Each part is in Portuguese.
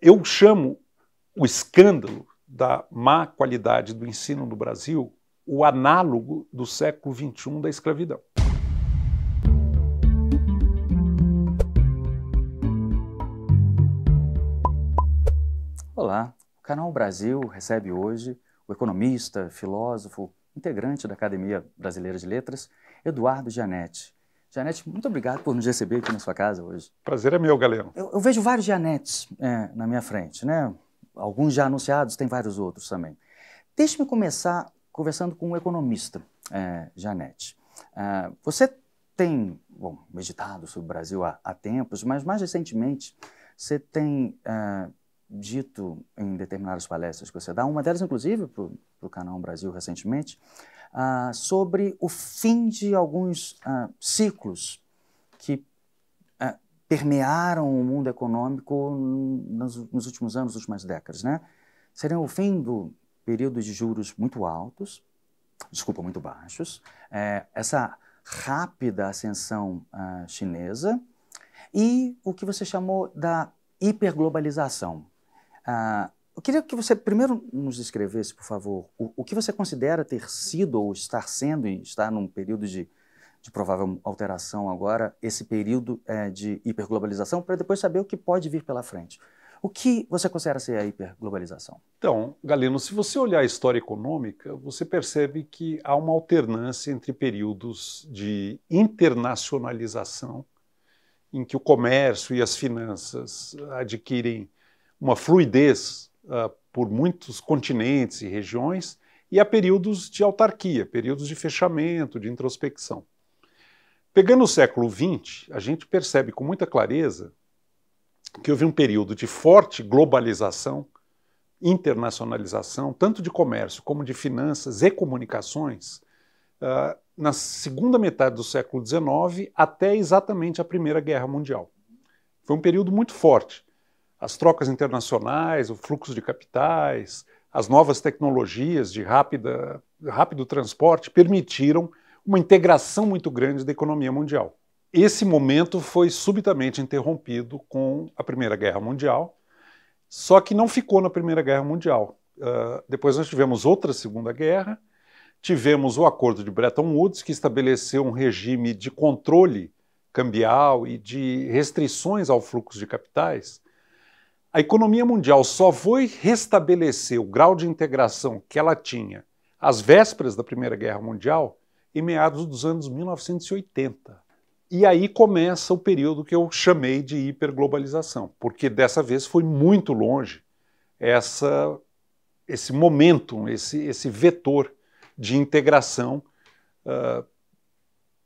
Eu chamo o escândalo da má qualidade do ensino no Brasil o análogo do século XXI da escravidão. Olá, o Canal Brasil recebe hoje o economista, filósofo, integrante da Academia Brasileira de Letras, Eduardo Gianetti. Gianetti, muito obrigado por nos receber aqui na sua casa hoje. Prazer é meu, Galeno. Eu vejo vários Gianettis na minha frente, né? Alguns já anunciados, tem vários outros também. Deixe-me começar conversando com um economista, Gianetti. Você tem, meditado sobre o Brasil há tempos, mas mais recentemente você tem dito em determinadas palestras que você dá, uma delas inclusive para o Canal Brasil recentemente, sobre o fim de alguns ciclos que permearam o mundo econômico nos últimos anos, nas últimas décadas, né? Seria o fim do período de juros muito altos, muito baixos, essa rápida ascensão chinesa e o que você chamou da hiperglobalização. Eu queria que você primeiro nos descrevesse, por favor, o que você considera ter sido ou estar sendo, e está num período de provável alteração agora, esse período de hiperglobalização, para depois saber o que pode vir pela frente. O que você considera ser a hiperglobalização? Então, Galeno, se você olhar a história econômica, você percebe que há uma alternância entre períodos de internacionalização, em que o comércio e as finanças adquirem uma fluidez por muitos continentes e regiões, e há períodos de autarquia, períodos de fechamento, de introspecção. Pegando o século XX, a gente percebe com muita clareza que houve um período de forte globalização, internacionalização, tanto de comércio como de finanças e comunicações, na segunda metade do século XIX até exatamente a Primeira Guerra Mundial. Foi um período muito forte. As trocas internacionais, o fluxo de capitais, as novas tecnologias de rápido transporte permitiram uma integração muito grande da economia mundial. Esse momento foi subitamente interrompido com a Primeira Guerra Mundial, só que não ficou na Primeira Guerra Mundial. Depois nós tivemos outra Segunda Guerra, tivemos o Acordo de Bretton Woods, que estabeleceu um regime de controle cambial e de restrições ao fluxo de capitais. A economia mundial só foi restabelecer o grau de integração que ela tinha às vésperas da Primeira Guerra Mundial em meados dos anos 1980. E aí começa o período que eu chamei de hiperglobalização, porque dessa vez foi muito longe esse momento, esse vetor de integração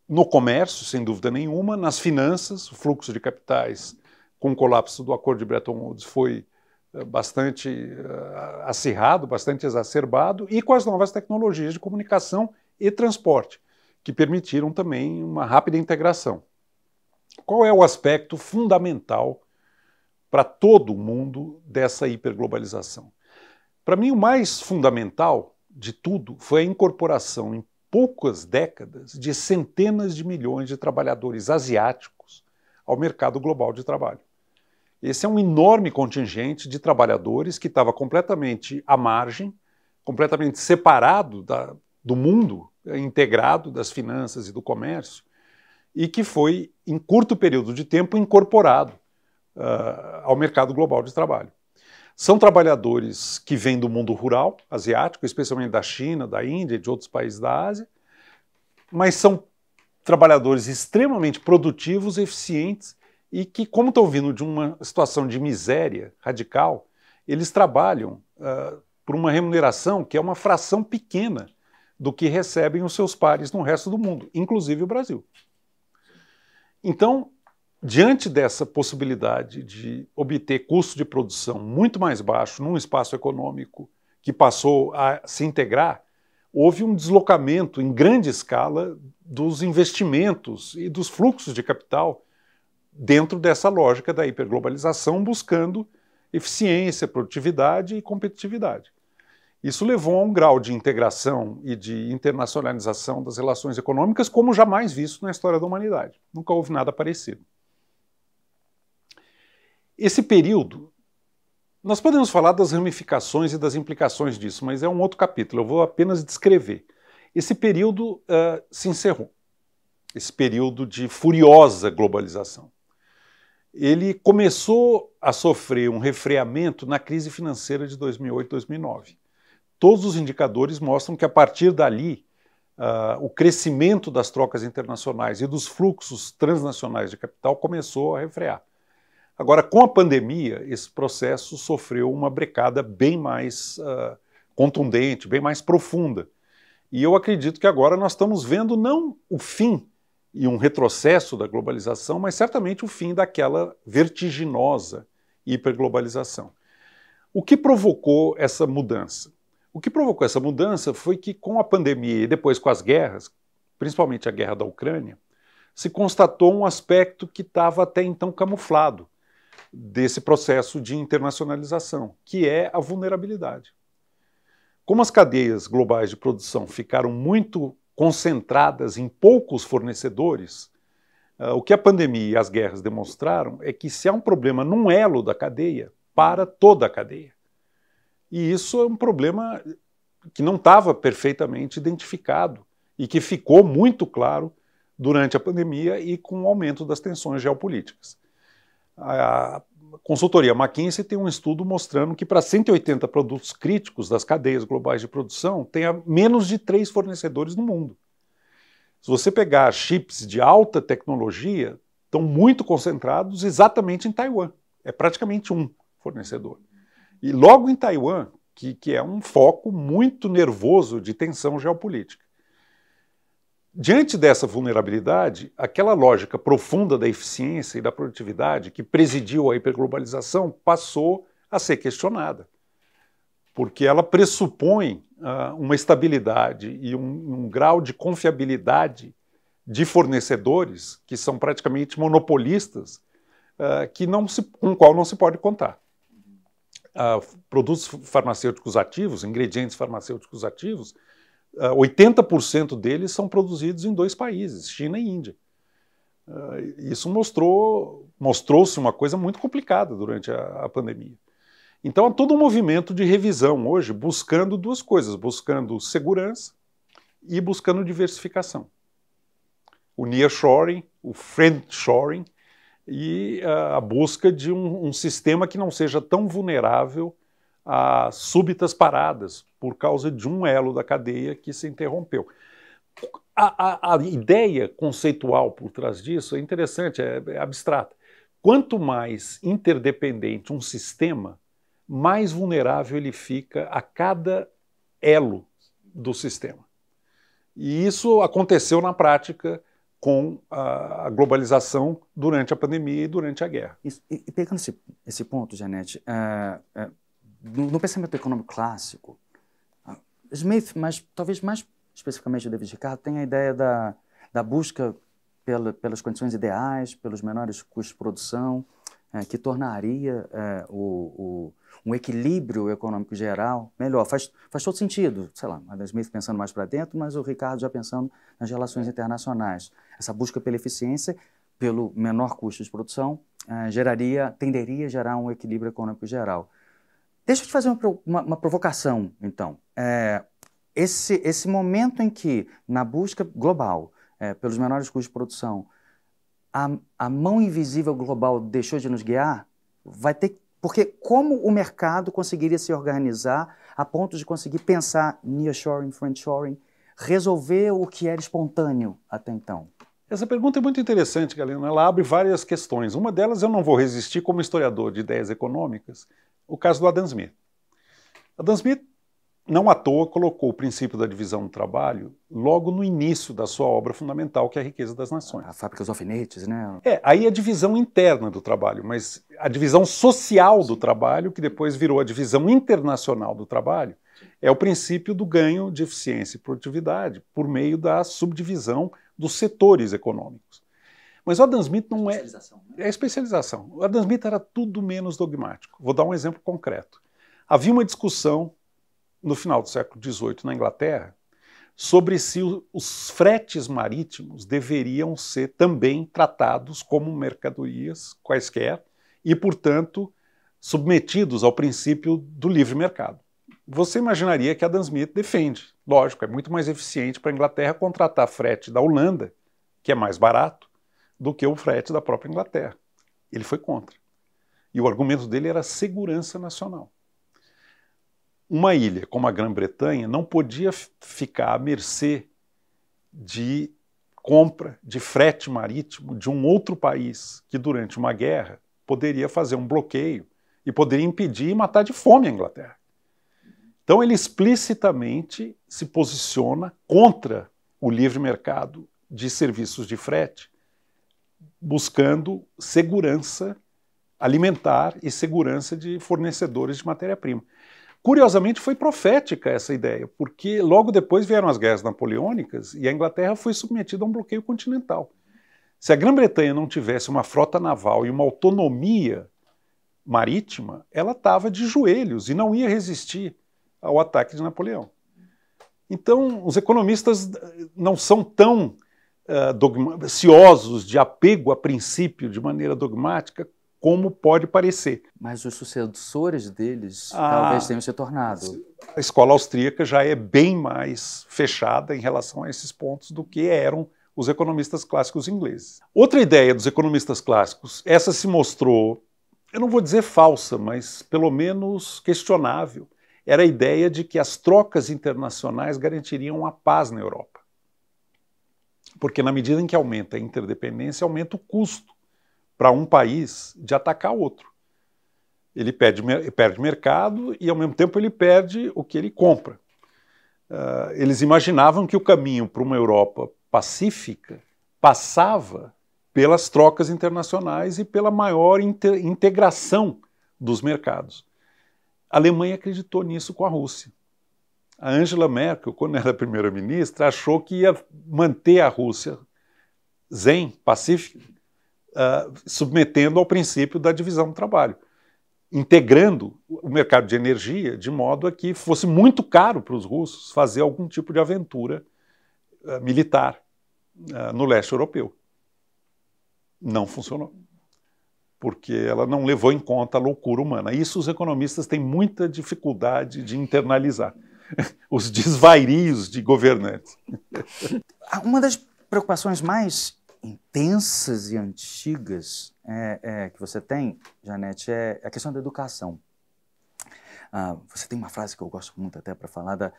no comércio, sem dúvida nenhuma, nas finanças, o fluxo de capitais com o colapso do Acordo de Bretton Woods foi bastante acirrado, bastante exacerbado, e com as novas tecnologias de comunicação e transporte, que permitiram também uma rápida integração. Qual é o aspecto fundamental para todo o mundo dessa hiperglobalização? Para mim, o mais fundamental de tudo foi a incorporação em poucas décadas de centenas de milhões de trabalhadores asiáticos ao mercado global de trabalho. Esse é um enorme contingente de trabalhadores que estava completamente à margem, completamente separado do mundo integrado das finanças e do comércio, e que foi, em curto período de tempo, incorporado ao mercado global de trabalho. São trabalhadores que vêm do mundo rural asiático, especialmente da China, da Índia e de outros países da Ásia, mas são trabalhadores extremamente produtivos, eficientes e que, como estão vindo de uma situação de miséria radical, eles trabalham por uma remuneração que é uma fração pequena do que recebem os seus pares no resto do mundo, inclusive o Brasil. Então, diante dessa possibilidade de obter custo de produção muito mais baixo num espaço econômico que passou a se integrar, houve um deslocamento em grande escala dos investimentos e dos fluxos de capital dentro dessa lógica da hiperglobalização, buscando eficiência, produtividade e competitividade. Isso levou a um grau de integração e de internacionalização das relações econômicas como jamais visto na história da humanidade. Nunca houve nada parecido. Esse período Nós podemos falar das ramificações e das implicações disso, mas é um outro capítulo, eu vou apenas descrever. Esse período se encerrou, esse período de furiosa globalização. Ele começou a sofrer um refreamento na crise financeira de 2008, 2009. Todos os indicadores mostram que, a partir dali, o crescimento das trocas internacionais e dos fluxos transnacionais de capital começou a refrear. Agora, com a pandemia, esse processo sofreu uma brecada bem mais contundente, bem mais profunda. E eu acredito que agora nós estamos vendo não o fim e um retrocesso da globalização, mas certamente o fim daquela vertiginosa hiperglobalização. O que provocou essa mudança? O que provocou essa mudança foi que, com a pandemia e depois com as guerras, principalmente a guerra da Ucrânia, se constatou um aspecto que estava até então camuflado desse processo de internacionalização, que é a vulnerabilidade. Como as cadeias globais de produção ficaram muito concentradas em poucos fornecedores, o que a pandemia e as guerras demonstraram é que, se há um problema num elo da cadeia, para toda a cadeia. E isso é um problema que não estava perfeitamente identificado e que ficou muito claro durante a pandemia e com o aumento das tensões geopolíticas. A consultoria McKinsey tem um estudo mostrando que, para 180 produtos críticos das cadeias globais de produção, tem menos de 3 fornecedores no mundo. Se você pegar chips de alta tecnologia, estão muito concentrados exatamente em Taiwan. É praticamente um fornecedor. E logo em Taiwan, que é um foco muito nervoso de tensão geopolítica. Diante dessa vulnerabilidade, aquela lógica profunda da eficiência e da produtividade que presidiu a hiperglobalização passou a ser questionada, porque ela pressupõe uma estabilidade e um grau de confiabilidade de fornecedores que são praticamente monopolistas, com o qual não se pode contar. Produtos farmacêuticos ativos, ingredientes farmacêuticos ativos, 80% deles são produzidos em 2 países, China e Índia. Isso mostrou-se uma coisa muito complicada durante a pandemia. Então há todo um movimento de revisão hoje, buscando 2 coisas, buscando segurança e buscando diversificação. O nearshoring, o friendshoring e a busca de um sistema que não seja tão vulnerável a súbitas paradas por causa de um elo da cadeia que se interrompeu. A ideia conceitual por trás disso é interessante, é abstrata. Quanto mais interdependente um sistema, mais vulnerável ele fica a cada elo do sistema. E isso aconteceu na prática com a globalização durante a pandemia e durante a guerra. E pegando esse ponto, Janete, no pensamento econômico clássico, Smith, mas talvez mais especificamente o David Ricardo, tem a ideia da busca pelas condições ideais, pelos menores custos de produção, que tornaria um equilíbrio econômico geral melhor. Faz todo sentido, sei lá, Adam Smith pensando mais para dentro, mas o Ricardo já pensando nas relações internacionais. Essa busca pela eficiência, pelo menor custo de produção, tenderia a gerar um equilíbrio econômico geral. Deixa eu te fazer uma provocação, então. Esse momento em que, na busca global, pelos menores custos de produção, a mão invisível global deixou de nos guiar, porque como o mercado conseguiria se organizar a ponto de conseguir pensar nearshoring, friendshoring, resolver o que era espontâneo até então? Essa pergunta é muito interessante, Galeno. Ela abre várias questões. Uma delas eu não vou resistir como historiador de ideias econômicas, o caso do Adam Smith. Adam Smith, não à toa, colocou o princípio da divisão do trabalho logo no início da sua obra fundamental, que é a Riqueza das Nações. A fábrica dos alfinetes, né? Aí a divisão interna do trabalho, mas a divisão social do trabalho, que depois virou a divisão internacional do trabalho, é o princípio do ganho de eficiência e produtividade por meio da subdivisão dos setores econômicos. Mas o Adam Smith não é... É a especialização. O Adam Smith era tudo menos dogmático. Vou dar um exemplo concreto. Havia uma discussão no final do século XVIII na Inglaterra sobre se os fretes marítimos deveriam ser também tratados como mercadorias quaisquer e, portanto, submetidos ao princípio do livre mercado. Você imaginaria que Adam Smith defende. Lógico, é muito mais eficiente para a Inglaterra contratar frete da Holanda, que é mais barato, do que o frete da própria Inglaterra. Ele foi contra. E o argumento dele era segurança nacional. Uma ilha como a Grã-Bretanha não podia ficar à mercê de compra de frete marítimo de um outro país que, durante uma guerra, poderia fazer um bloqueio e poderia impedir e matar de fome a Inglaterra. Então ele explicitamente se posiciona contra o livre mercado de serviços de frete, buscando segurança alimentar e segurança de fornecedores de matéria-prima. Curiosamente, foi profética essa ideia, porque logo depois vieram as guerras napoleônicas e a Inglaterra foi submetida a um bloqueio continental. Se a Grã-Bretanha não tivesse uma frota naval e uma autonomia marítima, ela estava de joelhos e não ia resistir ao ataque de Napoleão. Então, os economistas não são tão ciosos de apego a princípio de maneira dogmática como pode parecer. Mas os sucessores deles talvez tenham se tornado. A escola austríaca já é bem mais fechada em relação a esses pontos do que eram os economistas clássicos ingleses. Outra ideia dos economistas clássicos, essa se mostrou, eu não vou dizer falsa, mas pelo menos questionável, era a ideia de que as trocas internacionais garantiriam a paz na Europa. Porque na medida em que aumenta a interdependência, aumenta o custo para um país de atacar outro. Ele perde mercado e, ao mesmo tempo, ele perde o que ele compra. Eles imaginavam que o caminho para uma Europa pacífica passava pelas trocas internacionais e pela maior integração dos mercados. A Alemanha acreditou nisso com a Rússia. A Angela Merkel, quando era primeira-ministra, achou que ia manter a Rússia zen, pacífica, submetendo ao princípio da divisão do trabalho, integrando o mercado de energia de modo a que fosse muito caro para os russos fazer algum tipo de aventura militar no leste europeu. Não funcionou, porque ela não levou em conta a loucura humana. Isso os economistas têm muita dificuldade de internalizar, os desvarios de governantes. Uma das preocupações mais intensas e antigas que você tem, Janete, é a questão da educação. Você tem uma frase que eu gosto muito até para falar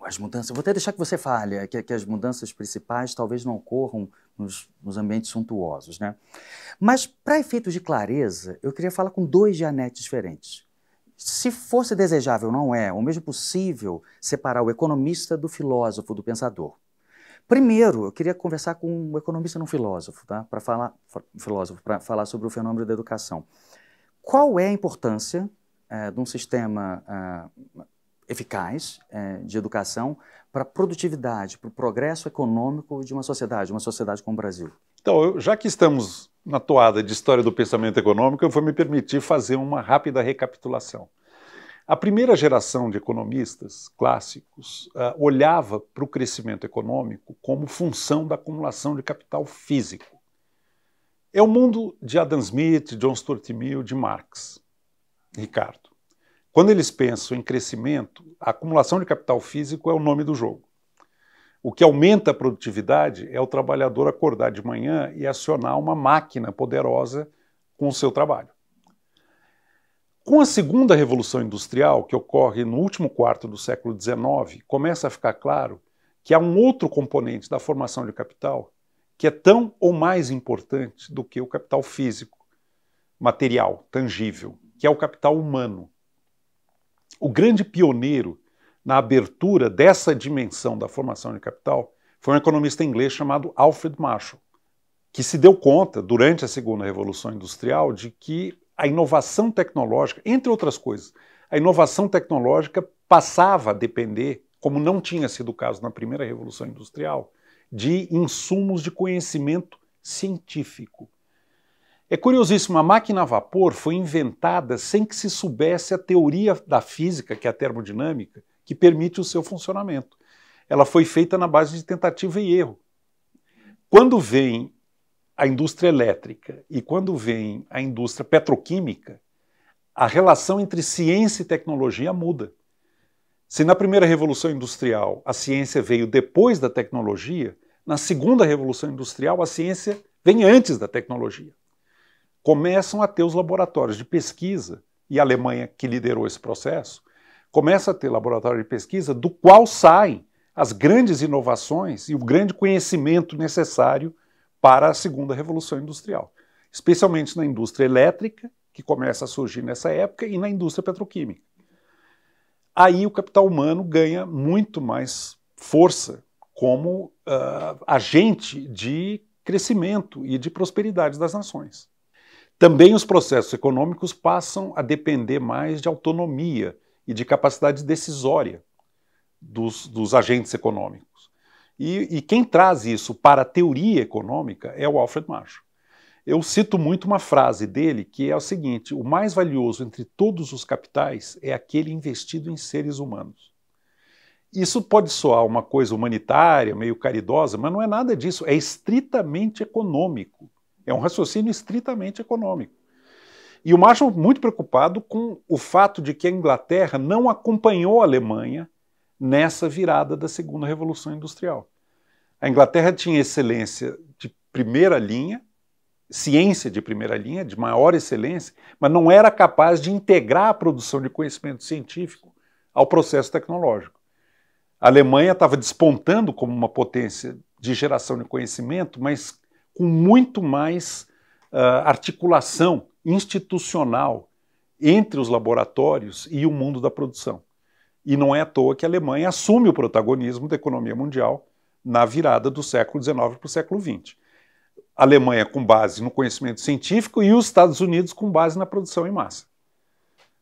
as mudanças. Vou até deixar que você fale, que as mudanças principais talvez não ocorram nos ambientes suntuosos, né? Mas, para efeitos de clareza, eu queria falar com dois Janetes diferentes. Se fosse desejável, não é, ou mesmo possível, separar o economista do filósofo, do pensador. Primeiro, eu queria conversar com um economista não filósofo, tá? Para falar sobre o fenômeno da educação. Qual é a importância de um sistema eficaz de educação para a produtividade, para o progresso econômico de uma sociedade como o Brasil? Então, já que estamos na toada de história do pensamento econômico, eu vou me permitir fazer uma rápida recapitulação. A primeira geração de economistas clássicos olhava para o crescimento econômico como função da acumulação de capital físico. É o mundo de Adam Smith, John Stuart Mill, de Marx, Ricardo. Quando eles pensam em crescimento, a acumulação de capital físico é o nome do jogo. O que aumenta a produtividade é o trabalhador acordar de manhã e acionar uma máquina poderosa com o seu trabalho. Com a segunda revolução industrial, que ocorre no último quarto do século XIX, começa a ficar claro que há um outro componente da formação de capital que é tão ou mais importante do que o capital físico, material, tangível, que é o capital humano. O grande pioneiro na abertura dessa dimensão da formação de capital foi um economista inglês chamado Alfred Marshall, que se deu conta, durante a segunda revolução industrial, de que a inovação tecnológica, entre outras coisas, a inovação tecnológica passava a depender, como não tinha sido o caso na primeira revolução industrial, de insumos de conhecimento científico. É curiosíssimo, a máquina a vapor foi inventada sem que se soubesse a teoria da física, que é a termodinâmica, que permite o seu funcionamento. Ela foi feita na base de tentativa e erro. Quando vem a indústria elétrica e quando vem a indústria petroquímica, a relação entre ciência e tecnologia muda. Se na primeira revolução industrial a ciência veio depois da tecnologia, na segunda revolução industrial a ciência vem antes da tecnologia. Começam a ter os laboratórios de pesquisa, e a Alemanha, que liderou esse processo, começa a ter laboratório de pesquisa do qual saem as grandes inovações e o grande conhecimento necessário para a segunda revolução industrial, especialmente na indústria elétrica, que começa a surgir nessa época, e na indústria petroquímica. Aí o capital humano ganha muito mais força como agente de crescimento e de prosperidade das nações. Também os processos econômicos passam a depender mais de autonomia e de capacidade decisória dos agentes econômicos. E quem traz isso para a teoria econômica é o Alfred Marshall. Eu cito muito uma frase dele que é o seguinte: o mais valioso entre todos os capitais é aquele investido em seres humanos. Isso pode soar uma coisa humanitária, meio caridosa, mas não é nada disso, é estritamente econômico. É um raciocínio estritamente econômico. E o Marshall muito preocupado com o fato de que a Inglaterra não acompanhou a Alemanha nessa virada da segunda revolução industrial. A Inglaterra tinha excelência de primeira linha, ciência de primeira linha, de maior excelência, mas não era capaz de integrar a produção de conhecimento científico ao processo tecnológico. A Alemanha estava despontando como uma potência de geração de conhecimento, mas com muito mais articulação institucional entre os laboratórios e o mundo da produção. E não é à toa que a Alemanha assume o protagonismo da economia mundial na virada do século XIX para o século XX. A Alemanha com base no conhecimento científico e os Estados Unidos com base na produção em massa.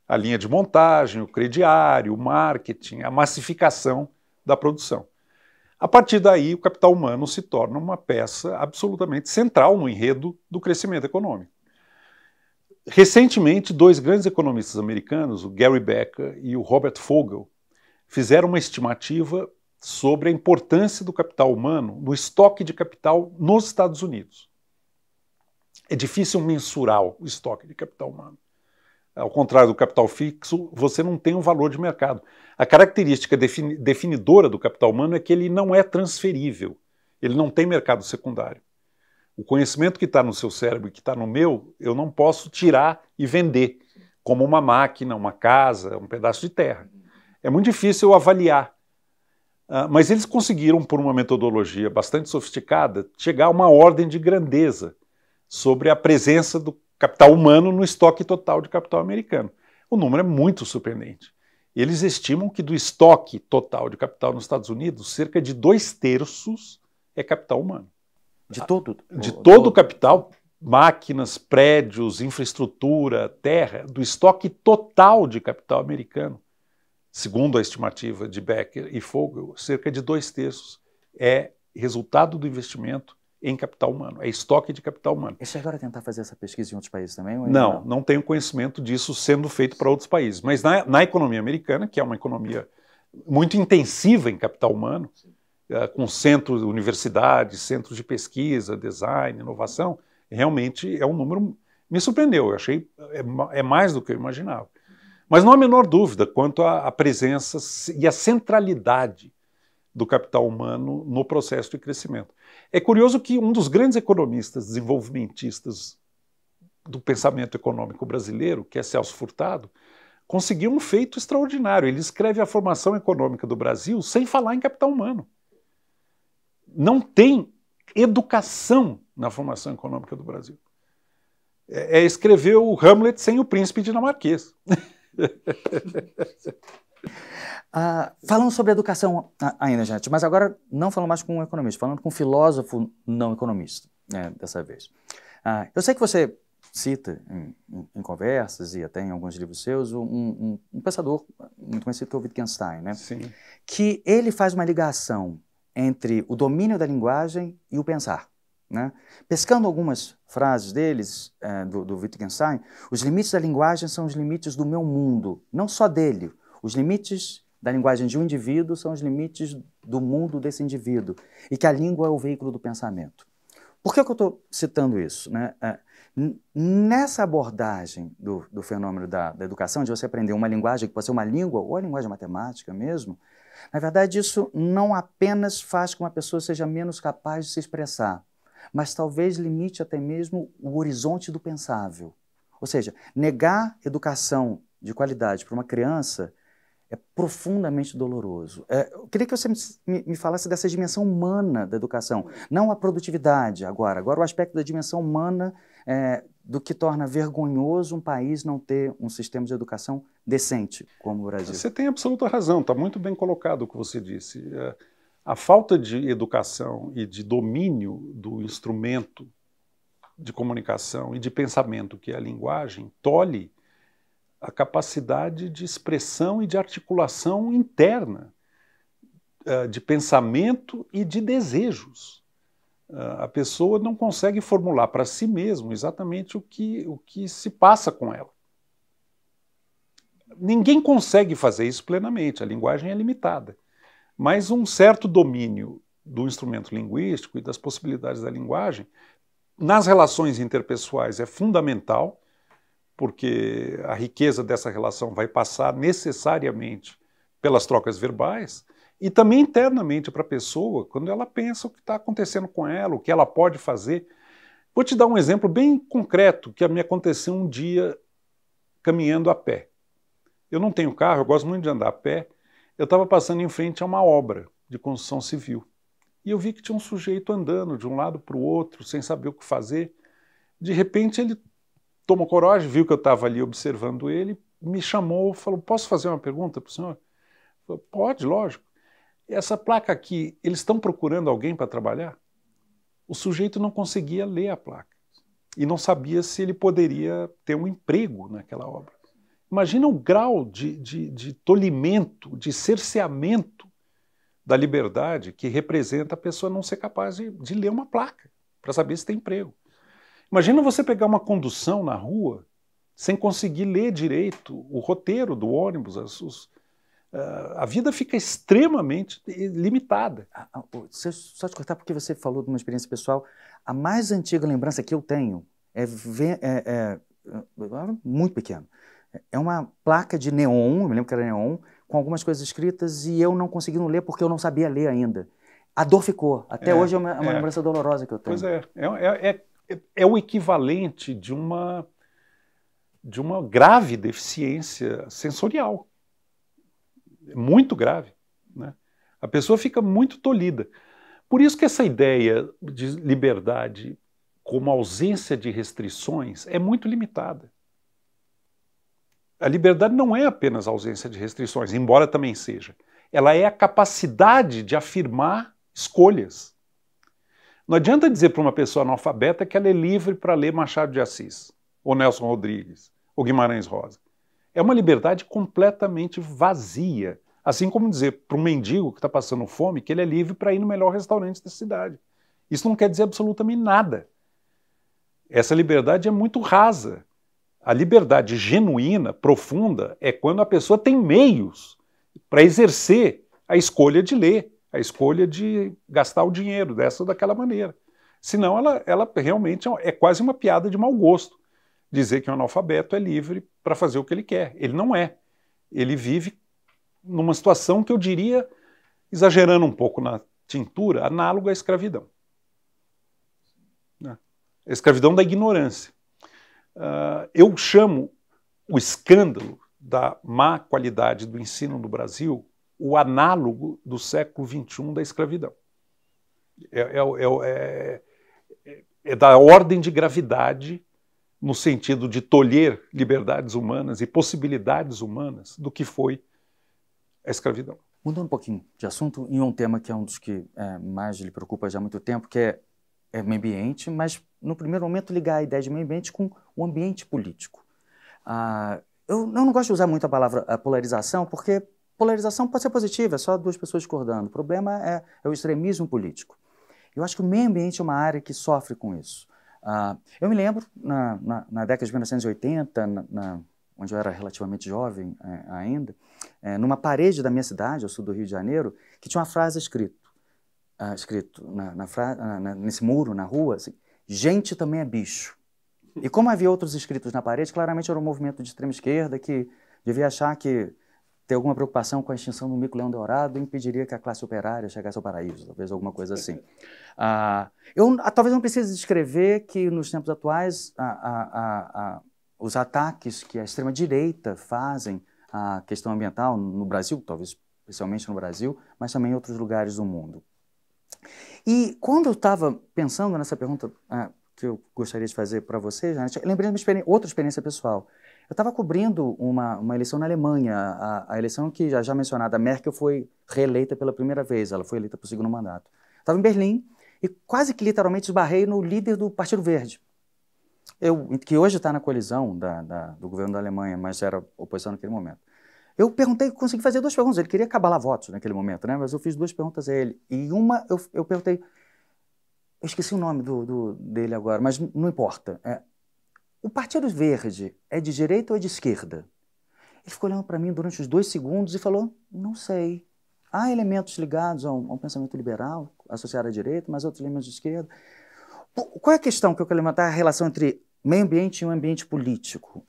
A linha de montagem, o crediário, o marketing, a massificação da produção. A partir daí, o capital humano se torna uma peça absolutamente central no enredo do crescimento econômico. Recentemente, dois grandes economistas americanos, o Gary Becker e o Robert Fogel, fizeram uma estimativa sobre a importância do capital humano no estoque de capital nos Estados Unidos. É difícil mensurar o estoque de capital humano. Ao contrário do capital fixo, você não tem um valor de mercado. A característica definidora do capital humano é que ele não é transferível. Ele não tem mercado secundário. O conhecimento que está no seu cérebro e que está no meu, eu não posso tirar e vender, como uma máquina, uma casa, um pedaço de terra. É muito difícil eu avaliar. Mas eles conseguiram, por uma metodologia bastante sofisticada, chegar a uma ordem de grandeza sobre a presença do capital humano no estoque total de capital americano. O número é muito surpreendente. Eles estimam que do estoque total de capital nos Estados Unidos, cerca de 2/3 é capital humano. De todo? De todo o capital, máquinas, prédios, infraestrutura, terra, do estoque total de capital americano, segundo a estimativa de Becker e Fogel, cerca de 2/3 é resultado do investimento em capital humano, é estoque de capital humano. E chegaram a tentar fazer essa pesquisa em outros países também? Ou não tenho conhecimento disso sendo feito para outros países. Mas na economia americana, que é uma economia muito intensiva em capital humano, com centros, universidades, centros de pesquisa, design, inovação, realmente é um número... Me surpreendeu, eu achei é mais do que eu imaginava. Mas não há a menor dúvida quanto à presença e à centralidade do capital humano no processo de crescimento. É curioso que um dos grandes economistas desenvolvimentistas do pensamento econômico brasileiro, que é Celso Furtado, conseguiu um feito extraordinário. Ele escreve a formação econômica do Brasil sem falar em capital humano. Não tem educação na formação econômica do Brasil. É escrever o Hamlet sem o príncipe dinamarquês. Falando sobre educação ainda, gente, mas agora não falando mais com um economista, falando com um filósofo não economista, dessa vez. Eu sei que você cita em conversas e até em alguns livros seus um pensador muito conhecido que é o Wittgenstein, né? Sim. Que ele faz uma ligação entre o domínio da linguagem e o pensar. Né? Pescando algumas frases deles, do Wittgenstein, os limites da linguagem são os limites do meu mundo, não só dele. Os limites da linguagem de um indivíduo são os limites do mundo desse indivíduo, e que a língua é o veículo do pensamento. Por que eu estou citando isso? Né? Nessa abordagem do fenômeno da educação, de você aprender uma linguagem que pode ser uma língua ou a linguagem matemática mesmo, na verdade isso não apenas faz com que uma pessoa seja menos capaz de se expressar, mas talvez limite até mesmo o horizonte do pensável. Ou seja, negar educação de qualidade para uma criança é profundamente doloroso. Eu queria que você me falasse dessa dimensão humana da educação, não a produtividade agora o aspecto da dimensão humana do que torna vergonhoso um país não ter um sistema de educação decente como o Brasil. Você tem absoluta razão, está muito bem colocado o que você disse. A falta de educação e de domínio do instrumento de comunicação e de pensamento, que é a linguagem, tolhe a capacidade de expressão e de articulação interna, de pensamento e de desejos. A pessoa não consegue formular para si mesma exatamente o que se passa com ela. Ninguém consegue fazer isso plenamente, a linguagem é limitada. Mas um certo domínio do instrumento linguístico e das possibilidades da linguagem, nas relações interpessoais, é fundamental, porque a riqueza dessa relação vai passar necessariamente pelas trocas verbais, e também internamente para a pessoa, quando ela pensa o que está acontecendo com ela, o que ela pode fazer. Vou te dar um exemplo bem concreto que me aconteceu um dia caminhando a pé. Eu não tenho carro, eu gosto muito de andar a pé. Eu estava passando em frente a uma obra de construção civil. E eu vi que tinha um sujeito andando de um lado para o outro, sem saber o que fazer. De repente ele tomou coragem, viu que eu estava ali observando ele, me chamou, falou, posso fazer uma pergunta para o senhor? Eu falei, pode, lógico. Essa placa aqui, eles estão procurando alguém para trabalhar? O sujeito não conseguia ler a placa e não sabia se ele poderia ter um emprego naquela obra. Imagina o grau de tolimento, de cerceamento da liberdade que representa a pessoa não ser capaz de ler uma placa para saber se tem emprego. Imagina você pegar uma condução na rua sem conseguir ler direito o roteiro do ônibus. A vida fica extremamente limitada. Só te cortar porque você falou de uma experiência pessoal. A mais antiga lembrança que eu tenho é muito pequeno. É uma placa de neon, eu me lembro que era neon, com algumas coisas escritas e eu não consegui ler porque eu não sabia ler ainda. A dor ficou. Até hoje é uma lembrança dolorosa que eu tenho. Pois é o equivalente de uma grave deficiência sensorial. Muito grave, né? A pessoa fica muito tolhida. Por isso que essa ideia de liberdade como ausência de restrições é muito limitada. A liberdade não é apenas a ausência de restrições, embora também seja. Ela é a capacidade de afirmar escolhas. Não adianta dizer para uma pessoa analfabeta que ela é livre para ler Machado de Assis, ou Nelson Rodrigues, ou Guimarães Rosa. É uma liberdade completamente vazia. Assim como dizer para um mendigo que está passando fome que ele é livre para ir no melhor restaurante da cidade. Isso não quer dizer absolutamente nada. Essa liberdade é muito rasa. A liberdade genuína, profunda, é quando a pessoa tem meios para exercer a escolha de ler, a escolha de gastar o dinheiro dessa ou daquela maneira. Senão ela realmente é quase uma piada de mau gosto dizer que um analfabeto é livre para fazer o que ele quer. Ele não é. Ele vive numa situação que eu diria, exagerando um pouco na tintura, análoga à escravidão. A escravidão da ignorância. Eu chamo o escândalo da má qualidade do ensino no Brasil o análogo do século XXI da escravidão. É da ordem de gravidade no sentido de tolher liberdades humanas e possibilidades humanas do que foi a escravidão. Mudando um pouquinho de assunto, em um tema que é um dos que mais lhe preocupa já há muito tempo, que é meio ambiente, mas no primeiro momento ligar a ideia de meio ambiente com o ambiente político. Eu não gosto de usar muito a palavra polarização, porque polarização pode ser positiva, é só duas pessoas discordando. O problema é o extremismo político. Eu acho que o meio ambiente é uma área que sofre com isso. Eu me lembro, na década de 1980, onde eu era relativamente jovem ainda, numa parede da minha cidade, ao sul do Rio de Janeiro, que tinha uma frase escrito nesse muro, na rua, assim, gente também é bicho. E como havia outros escritos na parede, claramente era um movimento de extrema esquerda que devia achar que ter alguma preocupação com a extinção do mico-leão dourado impediria que a classe operária chegasse ao paraíso, talvez alguma coisa assim. Talvez não precise descrever que nos tempos atuais os ataques que a extrema-direita fazem à questão ambiental no Brasil, talvez especialmente no Brasil, mas também em outros lugares do mundo. E quando eu estava pensando nessa pergunta que eu gostaria de fazer para você, Janet, eu lembrei de outra experiência pessoal. Eu estava cobrindo uma eleição na Alemanha, a eleição que já mencionada, a Merkel foi reeleita pela primeira vez, ela foi eleita para o segundo mandato. Estava em Berlim e quase que literalmente esbarrei no líder do Partido Verde, que hoje está na coalizão do governo da Alemanha, mas era oposição naquele momento. Eu perguntei, consegui fazer duas perguntas, ele queria cabalar votos naquele momento, né? Mas eu fiz duas perguntas a ele, e uma eu perguntei, eu esqueci o nome dele agora, mas não importa. O Partido Verde é de direita ou é de esquerda? Ele ficou olhando para mim durante os 2 segundos e falou, não sei. Há elementos ligados a um pensamento liberal, associado à direita, mas outros elementos de esquerda. Qual é a questão que eu quero levantar? A relação entre meio ambiente e um ambiente político.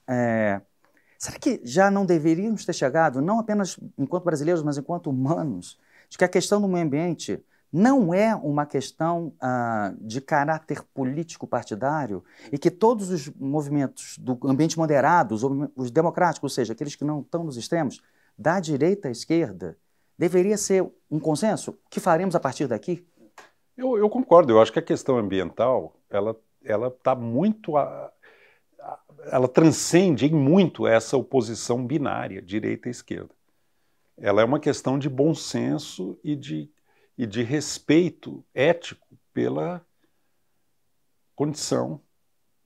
Será que já não deveríamos ter chegado, não apenas enquanto brasileiros, mas enquanto humanos, de que a questão do meio ambiente não é uma questão de caráter político partidário e que todos os movimentos do ambiente moderado, os democráticos, ou seja, aqueles que não estão nos extremos, da direita à esquerda, deveria ser um consenso? O que faremos a partir daqui? Eu concordo, eu acho que a questão ambiental, ela está muito... ela transcende em muito essa oposição binária, direita e esquerda. Ela é uma questão de bom senso e de respeito ético pela condição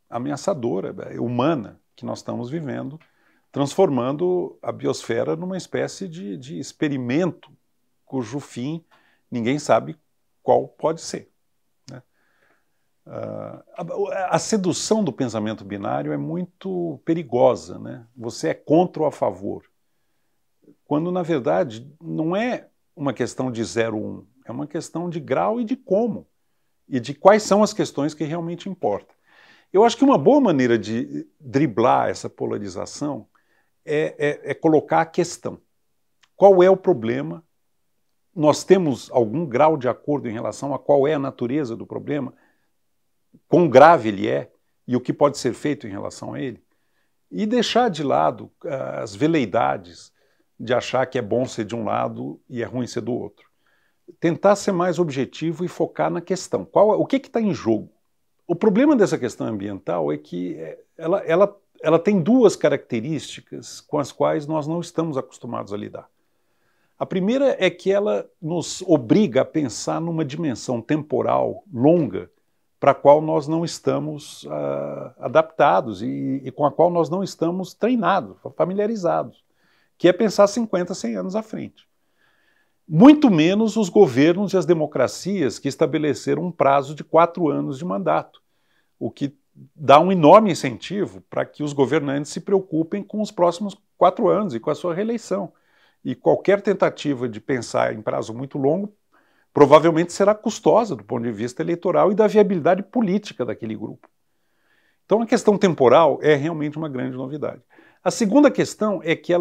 ameaçadora, humana, que nós estamos vivendo, transformando a biosfera numa espécie de experimento cujo fim ninguém sabe qual pode ser. Né? A sedução do pensamento binário é muito perigosa, né? Você é contra ou a favor, quando na verdade não é uma questão de 0 ou 1, é uma questão de grau e de como, e de quais são as questões que realmente importam. Eu acho que uma boa maneira de driblar essa polarização é colocar a questão. Qual é o problema? Nós temos algum grau de acordo em relação a qual é a natureza do problema, quão grave ele é e o que pode ser feito em relação a ele? E deixar de lado as veleidades de achar que é bom ser de um lado e é ruim ser do outro. Tentar ser mais objetivo e focar na questão. O que está em jogo? O problema dessa questão ambiental é que ela tem 2 características com as quais nós não estamos acostumados a lidar. A primeira é que ela nos obriga a pensar numa dimensão temporal longa para a qual nós não estamos adaptados e com a qual nós não estamos treinados, familiarizados, que é pensar 50, 100 anos à frente. Muito menos os governos e as democracias que estabeleceram um prazo de 4 anos de mandato, o que dá um enorme incentivo para que os governantes se preocupem com os próximos 4 anos e com a sua reeleição. E qualquer tentativa de pensar em prazo muito longo provavelmente será custosa do ponto de vista eleitoral e da viabilidade política daquele grupo. Então a questão temporal é realmente uma grande novidade. A segunda questão é que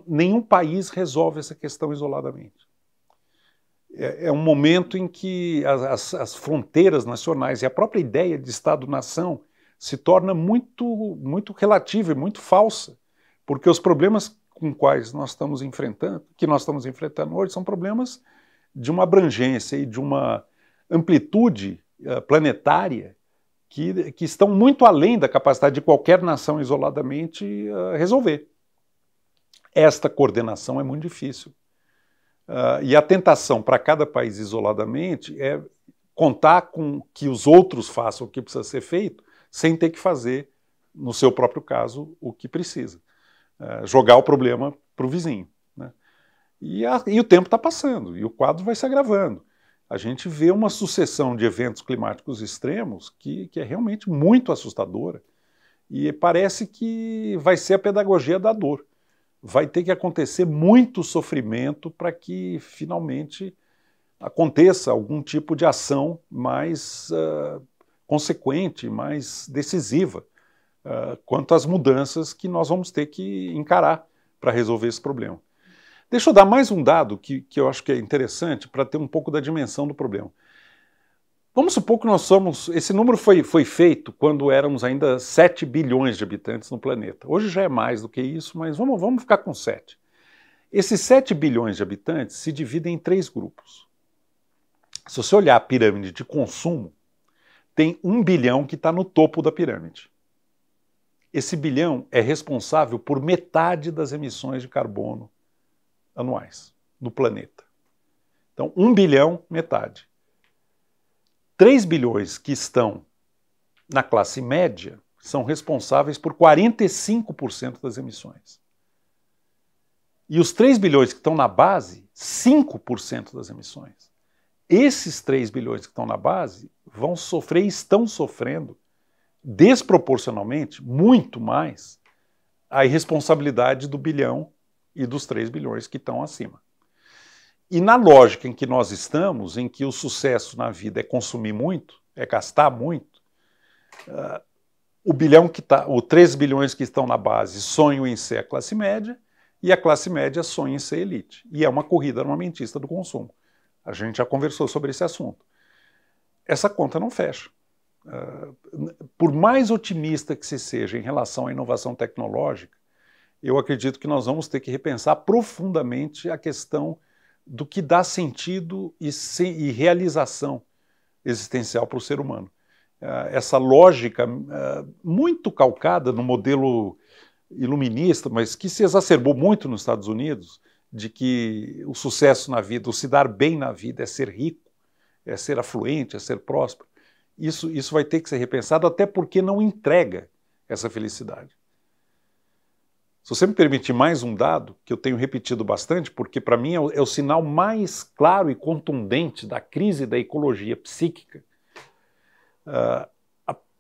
nenhum país resolve essa questão isoladamente. É um momento em que as fronteiras nacionais e a própria ideia de Estado-nação se torna muito relativa e muito falsa, porque os problemas com quais nós estamos enfrentando, hoje, são problemas de uma abrangência e de uma amplitude planetária que estão muito além da capacidade de qualquer nação isoladamente resolver. Esta coordenação é muito difícil. E a tentação para cada país isoladamente é contar com que os outros façam o que precisa ser feito, sem ter que fazer, no seu próprio caso, o que precisa. Jogar o problema para o vizinho. Né? E o tempo está passando, e o quadro vai se agravando. A gente vê uma sucessão de eventos climáticos extremos que é realmente muito assustadora, e parece que vai ser a pedagogia da dor. Vai ter que acontecer muito sofrimento para que finalmente aconteça algum tipo de ação mais consequente, mais decisiva quanto às mudanças que nós vamos ter que encarar para resolver esse problema. Deixa eu dar mais um dado que eu acho que é interessante para ter um pouco da dimensão do problema. Vamos supor que nós somos... Esse número foi feito quando éramos ainda 7 bilhões de habitantes no planeta. Hoje já é mais do que isso, mas vamos ficar com 7. Esses 7 bilhões de habitantes se dividem em 3 grupos. Se você olhar a pirâmide de consumo, tem 1 bilhão que está no topo da pirâmide. Esse bilhão é responsável por metade das emissões de carbono anuais no planeta. Então, 1 bilhão, metade. 3 bilhões que estão na classe média são responsáveis por 45% das emissões. E os 3 bilhões que estão na base, 5% das emissões. Esses 3 bilhões que estão na base vão sofrer e estão sofrendo desproporcionalmente muito mais a irresponsabilidade do bilhão e dos 3 bilhões que estão acima. E na lógica em que nós estamos, em que o sucesso na vida é consumir muito, é gastar muito, os 3 bilhões que estão na base sonham em ser a classe média e a classe média sonha em ser elite. E é uma corrida armamentista do consumo. A gente já conversou sobre esse assunto. Essa conta não fecha. Por mais otimista que se seja em relação à inovação tecnológica, eu acredito que nós vamos ter que repensar profundamente a questão do que dá sentido e realização existencial para o ser humano. Essa lógica muito calcada no modelo iluminista, mas que se exacerbou muito nos Estados Unidos, de que o sucesso na vida, o se dar bem na vida é ser rico, é ser afluente, é ser próspero. Isso vai ter que ser repensado, até porque não entrega essa felicidade. Se você me permitir mais um dado, que eu tenho repetido bastante, porque para mim é o sinal mais claro e contundente da crise da ecologia psíquica, para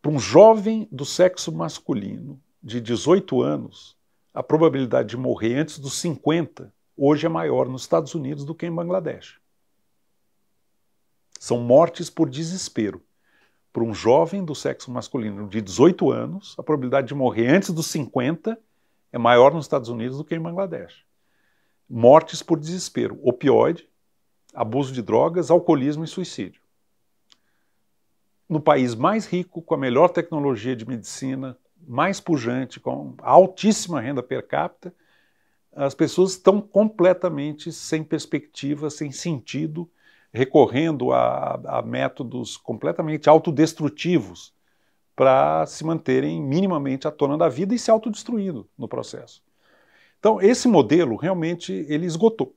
um jovem do sexo masculino de 18 anos, a probabilidade de morrer antes dos 50 hoje é maior nos Estados Unidos do que em Bangladesh. São mortes por desespero. Para um jovem do sexo masculino de 18 anos, a probabilidade de morrer antes dos 50 é maior nos Estados Unidos do que em Bangladesh. Mortes por desespero, opioide, abuso de drogas, alcoolismo e suicídio. No país mais rico, com a melhor tecnologia de medicina, mais pujante, com altíssima renda per capita, as pessoas estão completamente sem perspectiva, sem sentido, recorrendo a métodos completamente autodestrutivos para se manterem minimamente à tona da vida e se autodestruindo no processo. Então, esse modelo realmente ele esgotou.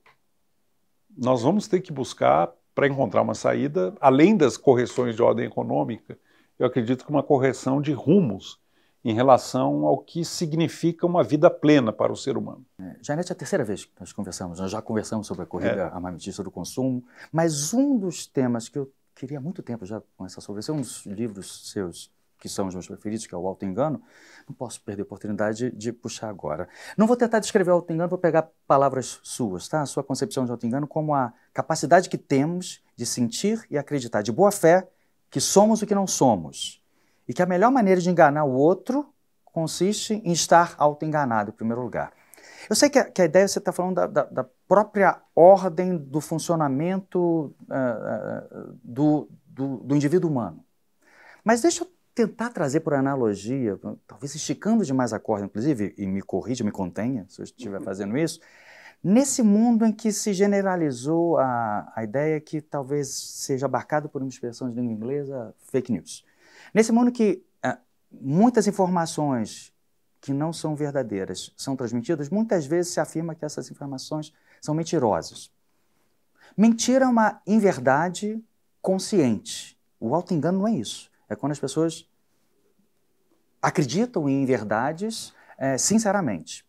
Nós vamos ter que buscar, para encontrar uma saída, além das correções de ordem econômica, eu acredito que uma correção de rumos em relação ao que significa uma vida plena para o ser humano. Janete, é a terceira vez que nós conversamos, nós já conversamos sobre a corrida armamentista do consumo, mas um dos temas que eu queria há muito tempo já começar sobre isso, é um dos livros seus que são os meus preferidos, que é o Auto-Engano, não posso perder a oportunidade de puxar agora. Não vou tentar descrever o Auto-Engano, vou pegar palavras suas, tá? A sua concepção de Auto-Engano como a capacidade que temos de sentir e acreditar de boa fé que somos o que não somos. E que a melhor maneira de enganar o outro consiste em estar auto-enganado, em primeiro lugar. Eu sei que a ideia, você está falando da própria ordem do funcionamento do indivíduo humano. Mas deixa eu tentar trazer por analogia, talvez esticando demais a corda, inclusive, e me corrija, me contenha, se eu estiver fazendo isso, nesse mundo em que se generalizou a ideia que talvez seja abarcada por uma expressão de língua inglesa, fake news. Nesse mundo que muitas informações que não são verdadeiras são transmitidas, muitas vezes se afirma que essas informações são mentirosas. Mentira é uma inverdade consciente. O auto-engano não é isso. É quando as pessoas acreditam em verdades sinceramente.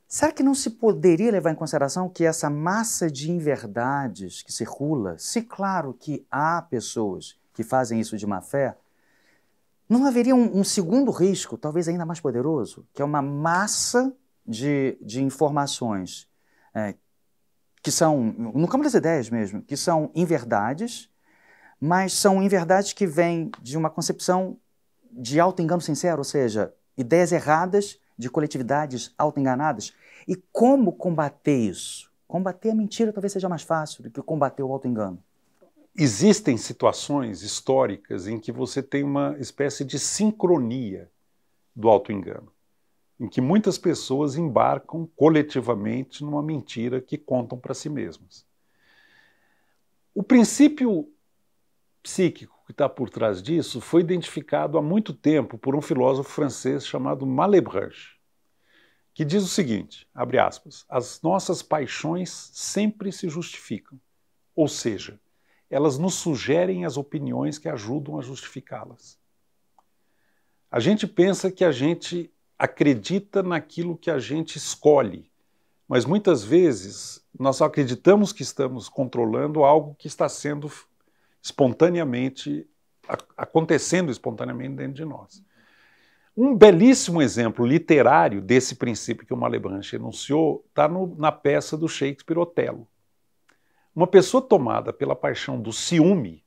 Será que não se poderia levar em consideração que essa massa de inverdades que circula, se claro que há pessoas que fazem isso de má fé, não haveria um segundo risco, talvez ainda mais poderoso, que é uma massa de informações que são, no campo das ideias mesmo, que são inverdades, mas são inverdades que vêm de uma concepção de auto-engano sincero, ou seja, ideias erradas de coletividades auto-enganadas. E como combater isso? Combater a mentira talvez seja mais fácil do que combater o auto-engano. Existem situações históricas em que você tem uma espécie de sincronia do auto-engano, em que muitas pessoas embarcam coletivamente numa mentira que contam para si mesmas. O princípio psíquico que está por trás disso foi identificado há muito tempo por um filósofo francês chamado Malebranche, que diz o seguinte, abre aspas, as nossas paixões sempre se justificam, ou seja, elas nos sugerem as opiniões que ajudam a justificá-las. A gente pensa que a gente acredita naquilo que a gente escolhe, mas muitas vezes nós só acreditamos que estamos controlando algo que está sendo espontaneamente, acontecendo espontaneamente dentro de nós. Um belíssimo exemplo literário desse princípio que o Malebranche enunciou está na peça do Shakespeare, Otelo. Uma pessoa tomada pela paixão do ciúme,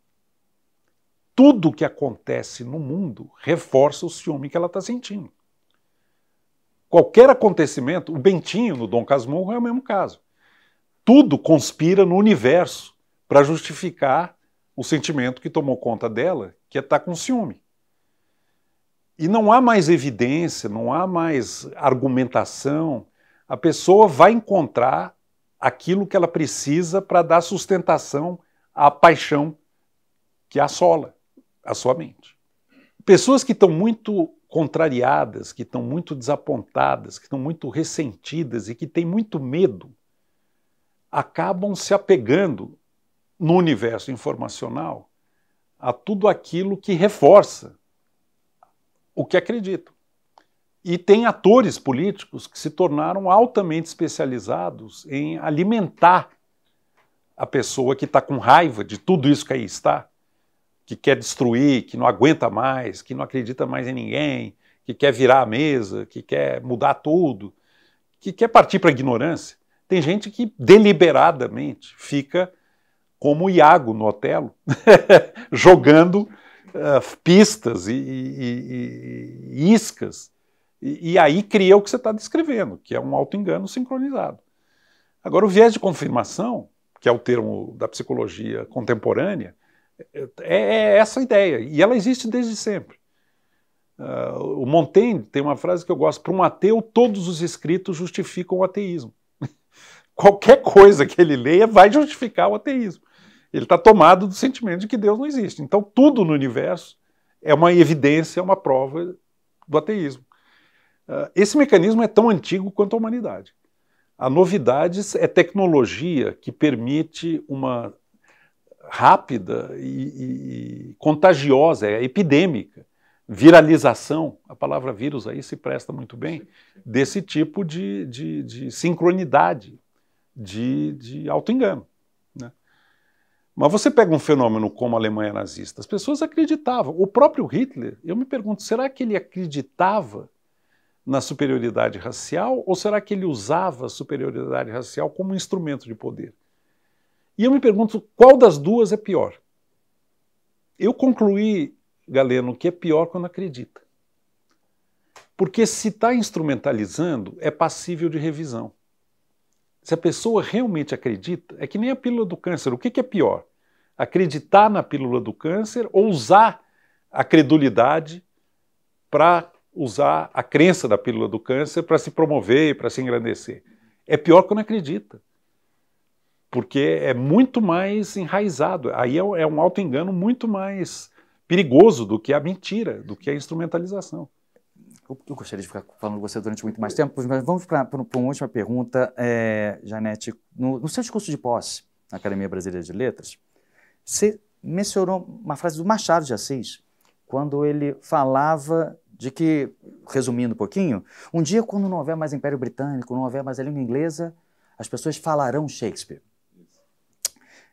tudo que acontece no mundo reforça o ciúme que ela está sentindo. Qualquer acontecimento, o Bentinho no Dom Casmurro é o mesmo caso. Tudo conspira no universo para justificar o sentimento que tomou conta dela, que é estar com ciúme. E não há mais evidência, não há mais argumentação. A pessoa vai encontrar aquilo que ela precisa para dar sustentação à paixão que assola a sua mente. Pessoas que estão muito contrariadas, que estão muito desapontadas, que estão muito ressentidas e que têm muito medo, acabam se apegando no universo informacional a tudo aquilo que reforça o que acreditam. E tem atores políticos que se tornaram altamente especializados em alimentar a pessoa que está com raiva de tudo isso que aí está, que quer destruir, que não aguenta mais, que não acredita mais em ninguém, que quer virar a mesa, que quer mudar tudo, que quer partir para a ignorância. Tem gente que deliberadamente fica como o Iago no Otelo, jogando pistas e iscas, e aí cria o que você está descrevendo, que é um auto-engano sincronizado. Agora, o viés de confirmação, que é o termo da psicologia contemporânea, é essa ideia, e ela existe desde sempre. O Montaigne tem uma frase que eu gosto, para um ateu todos os escritos justificam o ateísmo. Qualquer coisa que ele leia vai justificar o ateísmo. Ele está tomado do sentimento de que Deus não existe. Então tudo no universo é uma evidência, é uma prova do ateísmo. Esse mecanismo é tão antigo quanto a humanidade. A novidade é tecnologia que permite uma rápida e contagiosa, é epidêmica, viralização, a palavra vírus aí se presta muito bem, desse tipo de sincronidade, de auto-engano. Né? Mas você pega um fenômeno como a Alemanha nazista, as pessoas acreditavam. O próprio Hitler, eu me pergunto, será que ele acreditava na superioridade racial ou será que ele usava a superioridade racial como um instrumento de poder? E eu me pergunto, qual das duas é pior? Eu concluí, Galeno, que é pior quando acredita. Porque se está instrumentalizando, é passível de revisão. Se a pessoa realmente acredita, é que nem a pílula do câncer. O que é pior? Acreditar na pílula do câncer ou usar a credulidade para usar a crença da pílula do câncer para se promover e para se engrandecer? É pior quando acredita. Porque é muito mais enraizado. Aí é um auto-engano muito mais perigoso do que a mentira, do que a instrumentalização. Eu gostaria de ficar falando com você durante muito mais tempo, mas vamos para uma última pergunta, Janete. No seu discurso de posse na Academia Brasileira de Letras, você mencionou uma frase do Machado de Assis, quando ele falava de que, resumindo um pouquinho, um dia quando não houver mais Império Britânico, não houver mais a língua inglesa, as pessoas falarão Shakespeare.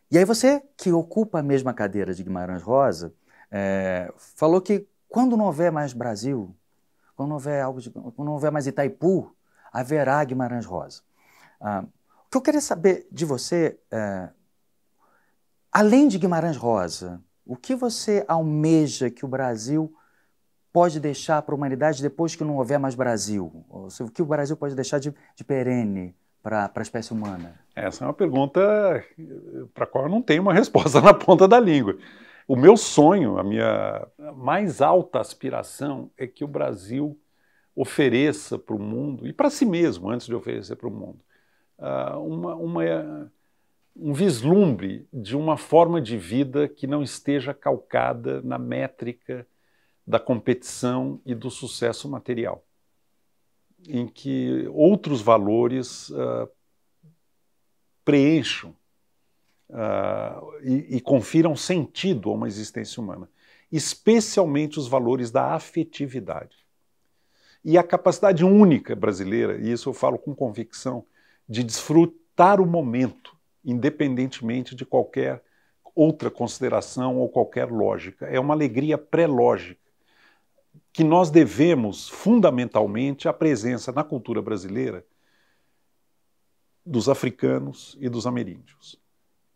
E aí você, que ocupa a mesma cadeira de Guimarães Rosa, falou que quando não houver mais Brasil, quando não houver mais Itaipu, haverá Guimarães Rosa. O que eu queria saber de você, além de Guimarães Rosa, o que você almeja que o Brasil pode deixar para a humanidade depois que não houver mais Brasil? O que o Brasil pode deixar de perene para a espécie humana? Essa é uma pergunta para a qual eu não tenho uma resposta na ponta da língua. O meu sonho, a minha mais alta aspiração é que o Brasil ofereça para o mundo, e para si mesmo, antes de oferecer para o mundo, um vislumbre de uma forma de vida que não esteja calcada na métrica da competição e do sucesso material, em que outros valores preencham e confiram sentido a uma existência humana, especialmente os valores da afetividade. E a capacidade única brasileira, e isso eu falo com convicção, de desfrutar o momento, independentemente de qualquer outra consideração ou qualquer lógica. É uma alegria pré-lógica, que nós devemos fundamentalmente à presença na cultura brasileira dos africanos e dos ameríndios,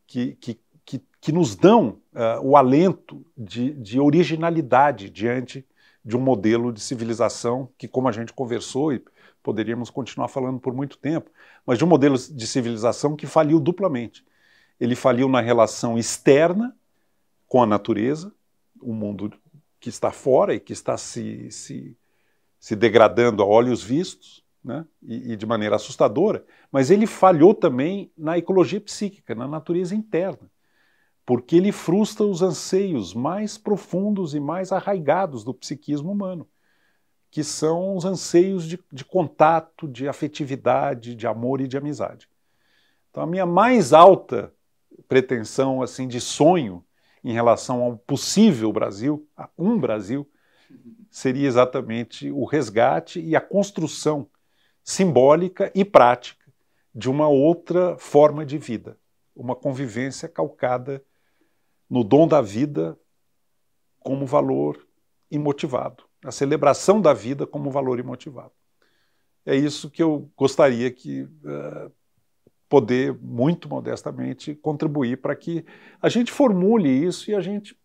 que nos dão o alento de originalidade diante de um modelo de civilização que, como a gente conversou e poderíamos continuar falando por muito tempo, mas de um modelo de civilização que faliu duplamente. Ele faliu na relação externa com a natureza, o mundo que está fora e que está se degradando a olhos vistos, né? E de maneira assustadora, mas ele falhou também na ecologia psíquica, na natureza interna, porque ele frustra os anseios mais profundos e mais arraigados do psiquismo humano, que são os anseios de contato, de afetividade, de amor e de amizade. Então a minha mais alta pretensão, assim, de sonho em relação ao possível Brasil, a um Brasil, seria exatamente o resgate e a construção simbólica e prática de uma outra forma de vida, uma convivência calcada no dom da vida como valor imotivado, a celebração da vida como valor imotivado. É isso que eu gostaria que poder, muito modestamente, contribuir para que a gente formule isso e a gente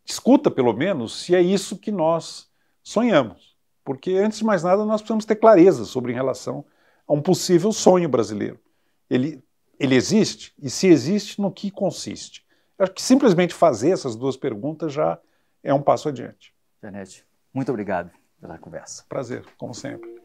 discuta, pelo menos, se é isso que nós sonhamos. Porque, antes de mais nada, nós precisamos ter clareza sobre em relação a um possível sonho brasileiro. Ele existe? E se existe, no que consiste? Eu acho que simplesmente fazer essas duas perguntas já é um passo adiante. Janete, muito obrigado pela conversa. Prazer, como sempre.